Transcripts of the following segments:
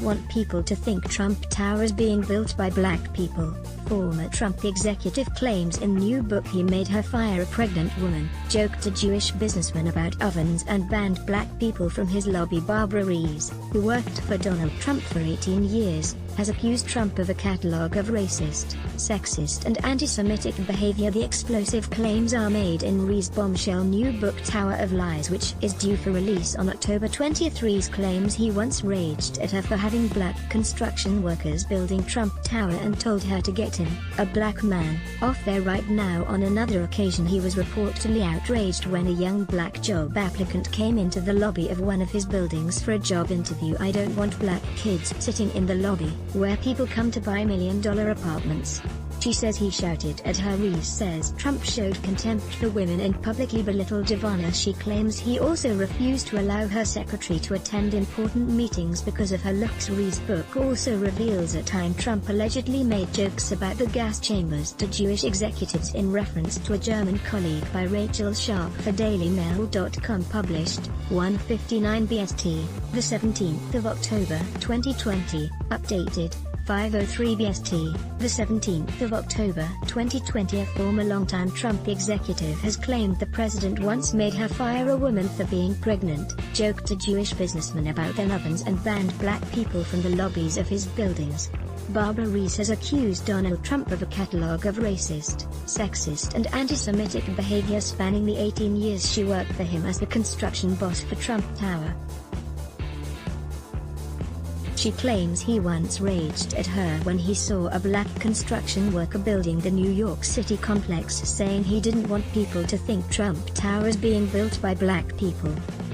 want people to think Trump Tower is being built by black people," former Trump executive claims in new book he made her fire a pregnant woman, joked a Jewish businessman about ovens and banned black people from his lobby. Barbara Rees, who worked for Donald Trump for 18 years, has accused Trump of a catalog of racist, sexist and anti-Semitic behavior. The explosive claims are made in Rees' bombshell new book Tower of Lies, which is due for release on October 20th. Rees claims he once raged at her for having black construction workers building Trump Tower and told her to get him, a black man, off there right now. On another occasion he was reportedly outraged when a young black job applicant came into the lobby of one of his buildings for a job interview. "I don't want black kids sitting in the lobby, where people come to buy $1 million apartments," she says he shouted at her. Rees says Trump showed contempt for women and publicly belittled Ivana. She claims he also refused to allow her secretary to attend important meetings because of her looks. Rees' book also reveals a time Trump allegedly made jokes about the gas chambers to Jewish executives in reference to a German colleague by Rachel Sharp for DailyMail.com, published 1:59 BST, the 17th of October 2020, updated 5:03 BST, the 17th of October 2020. A former longtime Trump executive has claimed the president once made her fire a woman for being pregnant, joked a Jewish businessman about their ovens and banned black people from the lobbies of his buildings. Barbara Rees has accused Donald Trump of a catalog of racist, sexist and anti-Semitic behavior spanning the 18 years she worked for him as the construction boss for Trump Tower. She claims he once raged at her when he saw a black construction worker building the New York City complex, saying he didn't want people to think Trump Tower is being built by black people.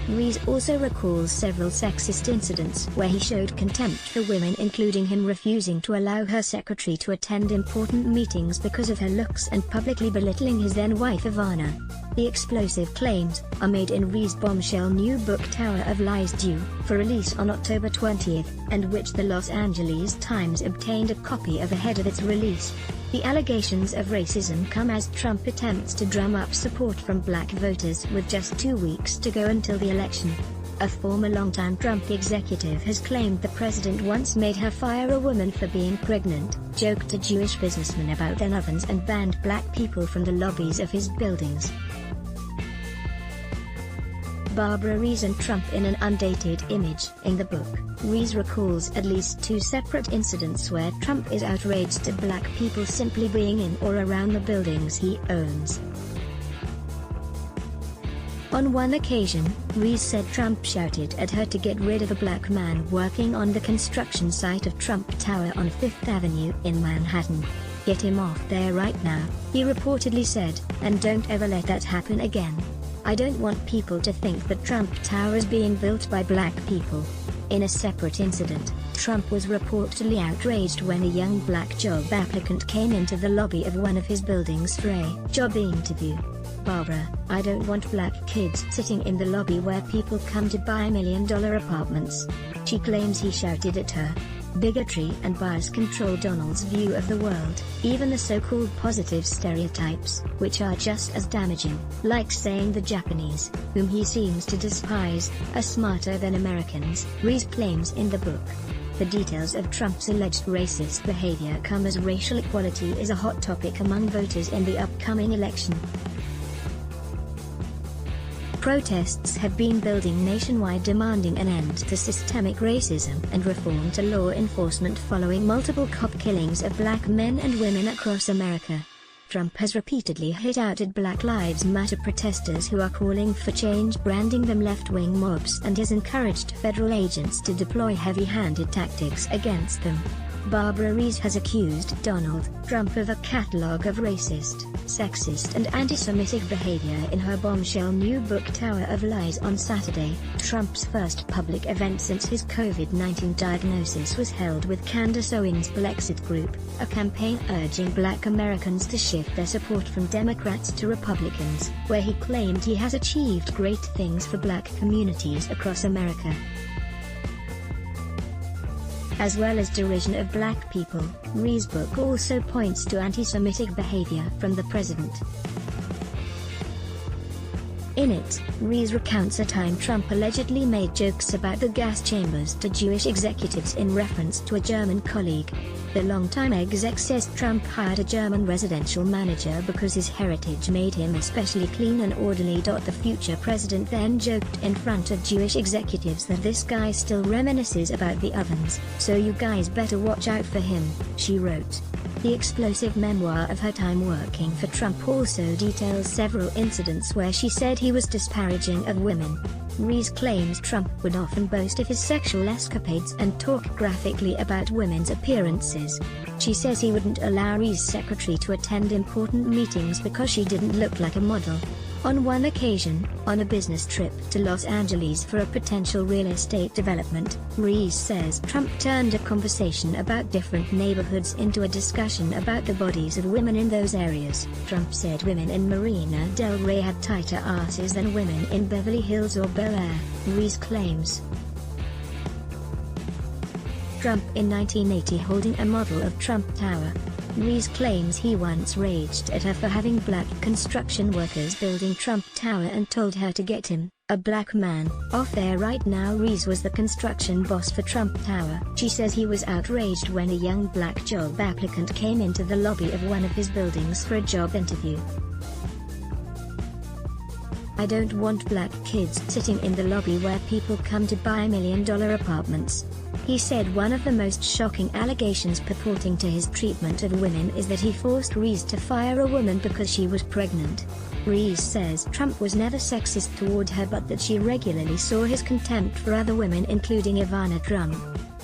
Rees also recalls several sexist incidents where he showed contempt for women, including him refusing to allow her secretary to attend important meetings because of her looks and publicly belittling his then-wife Ivana. The explosive claims are made in Rees' bombshell new book Tower of Lies, due for release on October 20th, and which the Los Angeles Times obtained a copy of ahead of its release. The allegations of racism come as Trump attempts to drum up support from black voters with just 2 weeks to go until the election. A former longtime Trump executive has claimed the president once made her fire a woman for being pregnant, joked a Jewish businessman about their ovens and banned black people from the lobbies of his buildings. Barbara Rees and Trump in an undated image. In the book, Rees recalls at least 2 separate incidents where Trump is outraged at black people simply being in or around the buildings he owns. On one occasion, Rees said Trump shouted at her to get rid of a black man working on the construction site of Trump Tower on 5th Avenue in Manhattan. "Get him off there right now," he reportedly said, "and don't ever let that happen again. I don't want people to think that Trump Tower is being built by black people." In a separate incident, Trump was reportedly outraged when a young black job applicant came into the lobby of one of his buildings for a job interview. Barbara, "I don't want black kids sitting in the lobby where people come to buy $1 million apartments," she claims he shouted at her. Bigotry and bias control Donald's view of the world, even the so-called positive stereotypes, which are just as damaging, like saying the Japanese, whom he seems to despise, are smarter than Americans, Rees claims in the book. The details of Trump's alleged racist behavior come as racial equality is a hot topic among voters in the upcoming election. Protests have been building nationwide demanding an end to systemic racism and reform to law enforcement following multiple cop killings of black men and women across America. Trump has repeatedly hit out at Black Lives Matter protesters who are calling for change, branding them left-wing mobs, and has encouraged federal agents to deploy heavy-handed tactics against them. Barbara Rees has accused Donald Trump of a catalog of racist, sexist and anti-Semitic behavior in her bombshell new book Tower of Lies. On Saturday, Trump's first public event since his COVID-19 diagnosis was held with Candace Owens' Blexit Group, a campaign urging black Americans to shift their support from Democrats to Republicans, where he claimed he has achieved great things for black communities across America. As well as derision of black people, Rees' book also points to anti-Semitic behavior from the president. In it, Rees recounts a time Trump allegedly made jokes about the gas chambers to Jewish executives in reference to a German colleague. The longtime exec says Trump hired a German residential manager because his heritage made him especially clean and orderly. The future president then joked in front of Jewish executives that this guy still reminisces about the ovens, so you guys better watch out for him, she wrote. The explosive memoir of her time working for Trump also details several incidents where she said he was disparaging of women. Rees claims Trump would often boast of his sexual escapades and talk graphically about women's appearances. She says he wouldn't allow Rees' secretary to attend important meetings because she didn't look like a model. On one occasion, on a business trip to Los Angeles for a potential real estate development, Rees says Trump turned a conversation about different neighborhoods into a discussion about the bodies of women in those areas. Trump said women in Marina del Rey had tighter asses than women in Beverly Hills or Bel Air, Rees claims. Trump in 1980 holding a model of Trump Tower. Rees claims he once raged at her for having black construction workers building Trump Tower and told her to get him, a black man, off there right now. Rees was the construction boss for Trump Tower. She says he was outraged when a young black job applicant came into the lobby of one of his buildings for a job interview. I don't want black kids sitting in the lobby where people come to buy $1 million apartments. He said one of the most shocking allegations purporting to his treatment of women is that he forced Rees to fire a woman because she was pregnant. Rees says Trump was never sexist toward her but that she regularly saw his contempt for other women including Ivana Trump.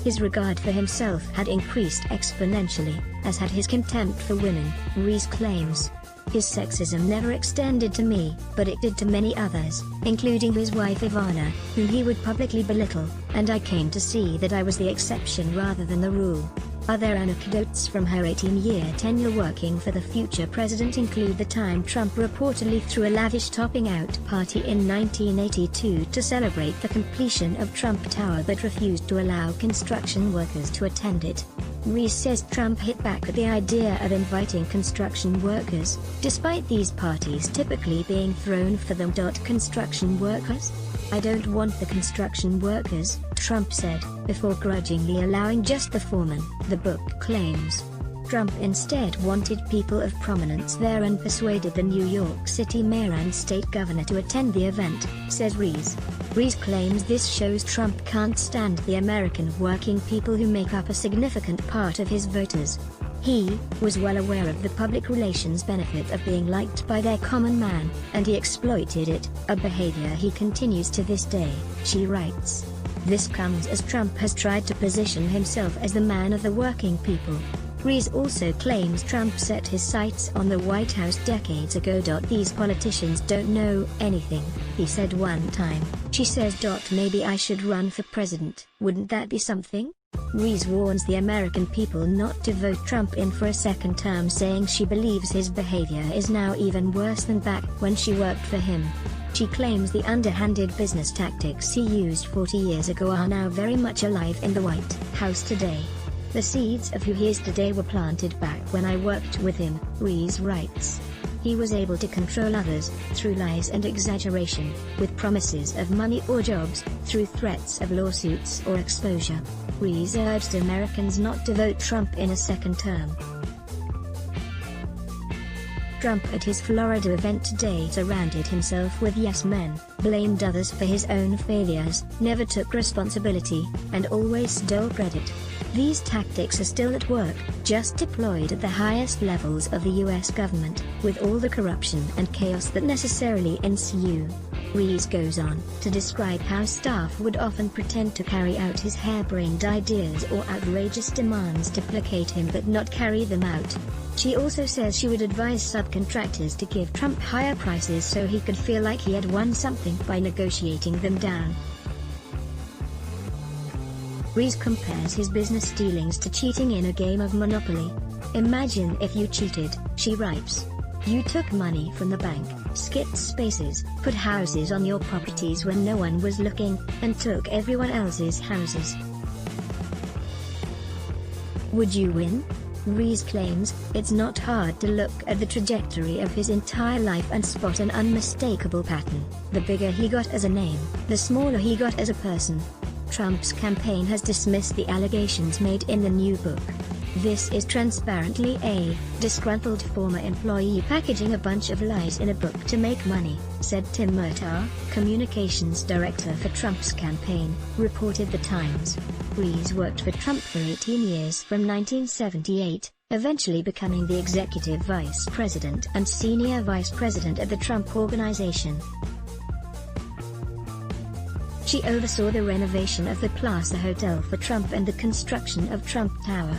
His regard for himself had increased exponentially, as had his contempt for women, Rees claims. His sexism never extended to me, but it did to many others, including his wife Ivana, whom he would publicly belittle, and I came to see that I was the exception rather than the rule. Other anecdotes from her 18-year tenure working for the future president include the time Trump reportedly threw a lavish topping-out party in 1982 to celebrate the completion of Trump Tower but refused to allow construction workers to attend it. Rees says Trump hit back at the idea of inviting construction workers, despite these parties typically being thrown for them. Construction workers? I don't want the construction workers, Trump said, before grudgingly allowing just the foreman, the book claims. Trump instead wanted people of prominence there and persuaded the New York City mayor and state governor to attend the event, says Rees. Rees claims this shows Trump can't stand the American working people who make up a significant part of his voters. He was well aware of the public relations benefit of being liked by their common man, and he exploited it, a behavior he continues to this day, she writes. This comes as Trump has tried to position himself as the man of the working people. Rees also claims Trump set his sights on the White House decades ago. These politicians don't know anything, he said one time. She says. Maybe I should run for president. Wouldn't that be something? Rees warns the American people not to vote Trump in for a second term, saying she believes his behavior is now even worse than back when she worked for him. She claims the underhanded business tactics he used 40 years ago are now very much alive in the White House today. The seeds of who he is today were planted back when I worked with him, Rees writes. He was able to control others, through lies and exaggeration, with promises of money or jobs, through threats of lawsuits or exposure. Rees urged Americans not to vote Trump in a second term. Trump at his Florida event today surrounded himself with yes men, blamed others for his own failures, never took responsibility, and always stole credit. These tactics are still at work, just deployed at the highest levels of the US government, with all the corruption and chaos that necessarily ensue. Rees goes on to describe how staff would often pretend to carry out his harebrained ideas or outrageous demands to placate him but not carry them out. She also says she would advise subcontractors to give Trump higher prices so he could feel like he had won something by negotiating them down. Rees compares his business dealings to cheating in a game of Monopoly. Imagine if you cheated, she writes. You took money from the bank, skipped spaces, put houses on your properties when no one was looking, and took everyone else's houses. Would you win? Rees claims, "It's not hard to look at the trajectory of his entire life and spot an unmistakable pattern. The bigger he got as a name, the smaller he got as a person." Trump's campaign has dismissed the allegations made in the new book. "This is transparently a disgruntled former employee packaging a bunch of lies in a book to make money," said Tim Murtaugh, communications director for Trump's campaign, reported The Times. Rees worked for Trump for 18 years from 1978, eventually becoming the executive vice president and senior vice president of the Trump Organization. She oversaw the renovation of the Plaza Hotel for Trump and the construction of Trump Tower.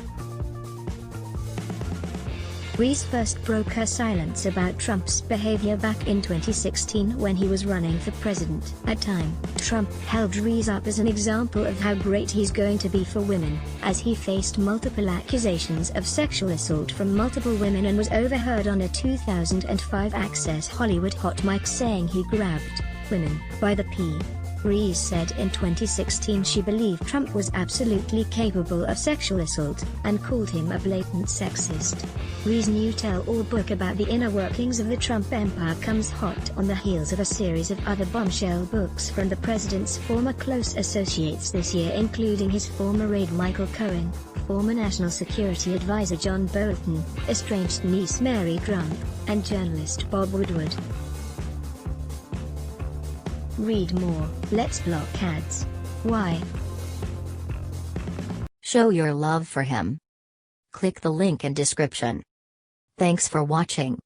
Rees first broke her silence about Trump's behavior back in 2016 when he was running for president. At time, Trump held Rees up as an example of how great he's going to be for women, as he faced multiple accusations of sexual assault from multiple women and was overheard on a 2005 Access Hollywood hot mic saying he grabbed women by the pee. Rees said in 2016 she believed Trump was absolutely capable of sexual assault, and called him a blatant sexist. Rees' new tell-all book about the inner workings of the Trump empire comes hot on the heels of a series of other bombshell books from the president's former close associates this year, including his former aide Michael Cohen, former National Security Advisor John Bolton, estranged niece Mary Trump, and journalist Bob Woodward. Read more. Let's block ads. Why? Show your love for him. Click the link in description. Thanks for watching.